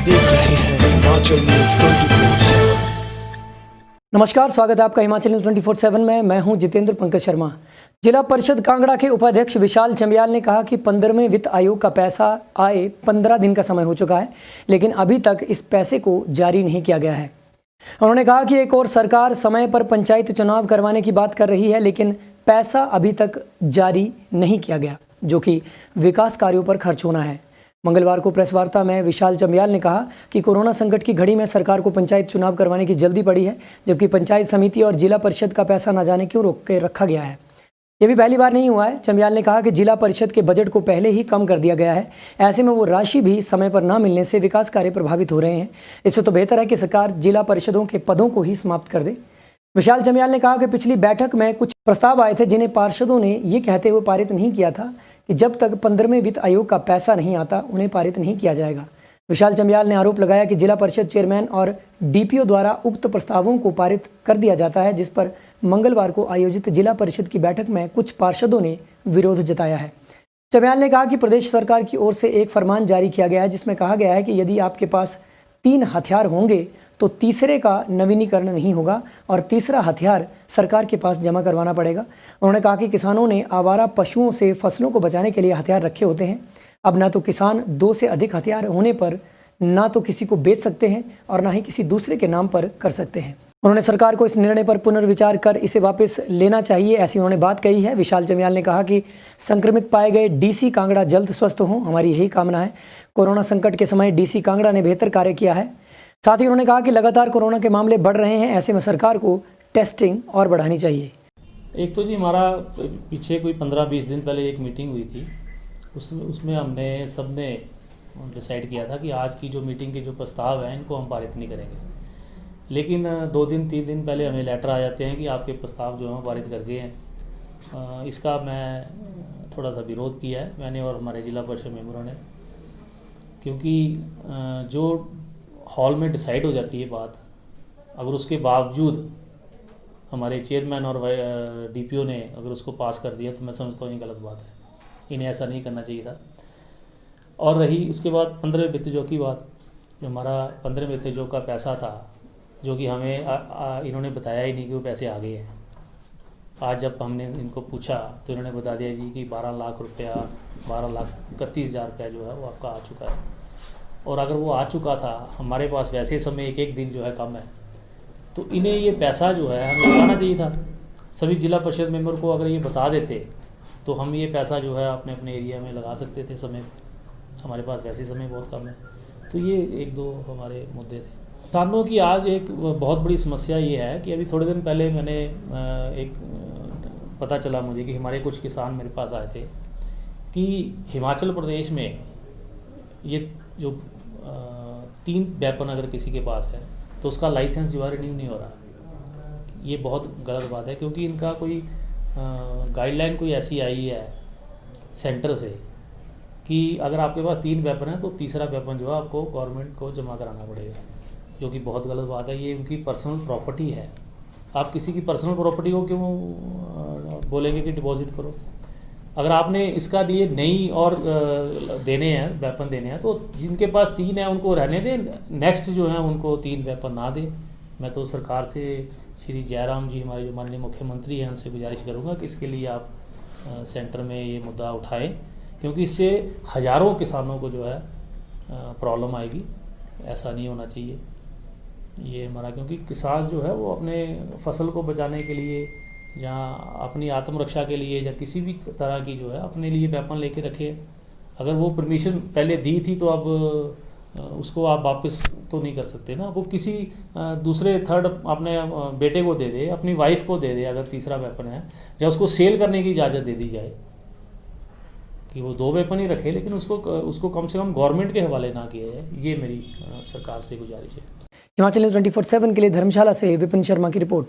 देख रहे हैं हिमाचल न्यूज 24/7। नमस्कार, स्वागत है आपका हिमाचल न्यूज 24/7 में। मैं हूं जितेंद्र पंकज शर्मा। जिला परिषद कांगड़ा के उपाध्यक्ष विशाल चंबियाल ने कहा कि 15वें वित्त आयोग का पैसा आए 15 दिन का समय हो चुका है, लेकिन अभी तक इस पैसे को जारी नहीं किया गया है। उन्होंने कहा कि एक और सरकार समय पर पंचायत चुनाव करवाने की बात कर रही है, लेकिन पैसा अभी तक जारी नहीं किया गया, जो कि विकास कार्यों पर खर्च होना है। मंगलवार को प्रेस वार्ता में विशाल चंबियाल ने कहा कि कोरोना संकट की घड़ी में सरकार को पंचायत चुनाव करवाने की जल्दी पड़ी है, जबकि पंचायत समिति और जिला परिषद का पैसा न जाने क्यों रोक के रखा गया है। ये भी पहली बार नहीं हुआ है। चंबियाल ने कहा कि जिला परिषद के बजट को पहले ही कम कर दिया गया है, ऐसे में वो राशि भी समय पर न मिलने से विकास कार्य प्रभावित हो रहे हैं। इससे तो बेहतर है कि सरकार जिला परिषदों के पदों को ही समाप्त कर दे। विशाल चंबियाल ने कहा कि पिछली बैठक में कुछ प्रस्ताव आए थे, जिन्हें पार्षदों ने ये कहते हुए पारित नहीं किया था कि जब तक 15वें वित्त आयोग का पैसा नहीं आता उन्हें पारित नहीं किया जाएगा। विशाल चंबियाल ने आरोप लगाया कि जिला परिषद चेयरमैन और डीपीओ द्वारा उक्त प्रस्तावों को पारित कर दिया जाता है, जिस पर मंगलवार को आयोजित जिला परिषद की बैठक में कुछ पार्षदों ने विरोध जताया है। चंबियाल ने कहा कि प्रदेश सरकार की ओर से एक फरमान जारी किया गया है, जिसमें कहा गया है कि यदि आपके पास 3 हथियार होंगे तो तीसरे का नवीनीकरण नहीं होगा और तीसरा हथियार सरकार के पास जमा करवाना पड़ेगा। उन्होंने कहा कि किसानों ने आवारा पशुओं से फसलों को बचाने के लिए हथियार रखे होते हैं। अब ना तो किसान 2 से अधिक हथियार होने पर ना तो किसी को बेच सकते हैं और ना ही किसी दूसरे के नाम पर कर सकते हैं। उन्होंने सरकार को इस निर्णय पर पुनर्विचार कर इसे वापस लेना चाहिए, ऐसी उन्होंने बात कही है। विशाल चंबियाल ने कहा कि संक्रमित पाए गए डीसी कांगड़ा जल्द स्वस्थ हों, हमारी यही कामना है। कोरोना संकट के समय डीसी कांगड़ा ने बेहतर कार्य किया है। साथ ही उन्होंने कहा कि लगातार कोरोना के मामले बढ़ रहे हैं, ऐसे में सरकार को टेस्टिंग और बढ़ानी चाहिए। एक तो जी हमारा पीछे कोई 15-20 दिन पहले एक मीटिंग हुई थी, उसमें हमने सबने डिसाइड किया था कि आज की जो मीटिंग के जो प्रस्ताव हैं इनको हम पारित नहीं करेंगे। लेकिन 2 दिन 3 दिन पहले हमें लेटर आ जाते हैं कि आपके प्रस्ताव जो हैं पारित कर गए हैं। इसका मैं थोड़ा सा विरोध किया है, मैंने और हमारे जिला परिषद मेंबरों ने, क्योंकि जो हॉल में डिसाइड हो जाती है बात, अगर उसके बावजूद हमारे चेयरमैन और डीपीओ ने अगर उसको पास कर दिया तो मैं समझता हूँ ये गलत बात है। इन्हें ऐसा नहीं करना चाहिए था। और रही उसके बाद 15वें वित्त आयोग की बात, जो हमारा 15वें वित्त आयोग का पैसा था, जो कि हमें इन्होंने बताया ही नहीं कि वो पैसे आ गए हैं। आज जब हमने इनको पूछा तो इन्होंने बता दिया जी कि 12 लाख रुपया 12,31,000 रुपया जो है वो आपका आ चुका है। और अगर वो आ चुका था, हमारे पास वैसे समय एक दिन जो है कम है, तो इन्हें ये पैसा जो है हमें बताना चाहिए था। सभी जिला परिषद मेंबर को अगर ये बता देते तो हम ये पैसा जो है अपने अपने एरिया में लगा सकते थे समय पर। हमारे पास वैसे समय बहुत कम है। तो ये 1-2 हमारे मुद्दे थे। किसानों की आज एक बहुत बड़ी समस्या ये है कि अभी थोड़े दिन पहले मैंने एक पता चला मुझे कि हमारे कुछ किसान मेरे पास आए थे कि हिमाचल प्रदेश में ये जो 3 वेपन अगर किसी के पास है तो उसका लाइसेंस जो है रिन्यू नहीं हो रहा। ये बहुत गलत बात है, क्योंकि इनका कोई गाइडलाइन कोई ऐसी आई है सेंटर से कि अगर आपके पास 3 वेपन है तो तीसरा वेपन जो है आपको गवर्नमेंट को जमा कराना पड़ेगा, जो कि बहुत गलत बात है। ये उनकी पर्सनल प्रॉपर्टी है। आप किसी की पर्सनल प्रॉपर्टी को क्यों बोलेंगे कि डिपॉजिट करो? अगर आपने इसका लिए नई और देने हैं वेपन देने हैं तो जिनके पास 3 है उनको रहने दें, नेक्स्ट जो है उनको 3 वेपन ना दें। मैं तो सरकार से श्री जयराम जी, हमारे जो माननीय मुख्यमंत्री हैं, उनसे गुजारिश करूंगा कि इसके लिए आप सेंटर में ये मुद्दा उठाएं, क्योंकि इससे हज़ारों किसानों को जो है प्रॉब्लम आएगी। ऐसा नहीं होना चाहिए ये हमारा, क्योंकि किसान जो है वो अपने फसल को बचाने के लिए या अपनी आत्मरक्षा के लिए या किसी भी तरह की जो है अपने लिए वेपन लेके रखे। अगर वो परमिशन पहले दी थी तो अब उसको आप वापस तो नहीं कर सकते ना। वो किसी दूसरे थर्ड अपने बेटे को दे दे, अपनी वाइफ को दे दे अगर तीसरा वेपन है, या उसको सेल करने की इजाज़त दे दी जाए कि वो 2 वेपन ही रखे, लेकिन उसको कम से कम गवर्नमेंट के हवाले ना किया जाए। ये मेरी सरकार से गुजारिश है। हिमाचल न्यूज 24/7 के लिए धर्मशाला से विपिन शर्मा की रिपोर्ट।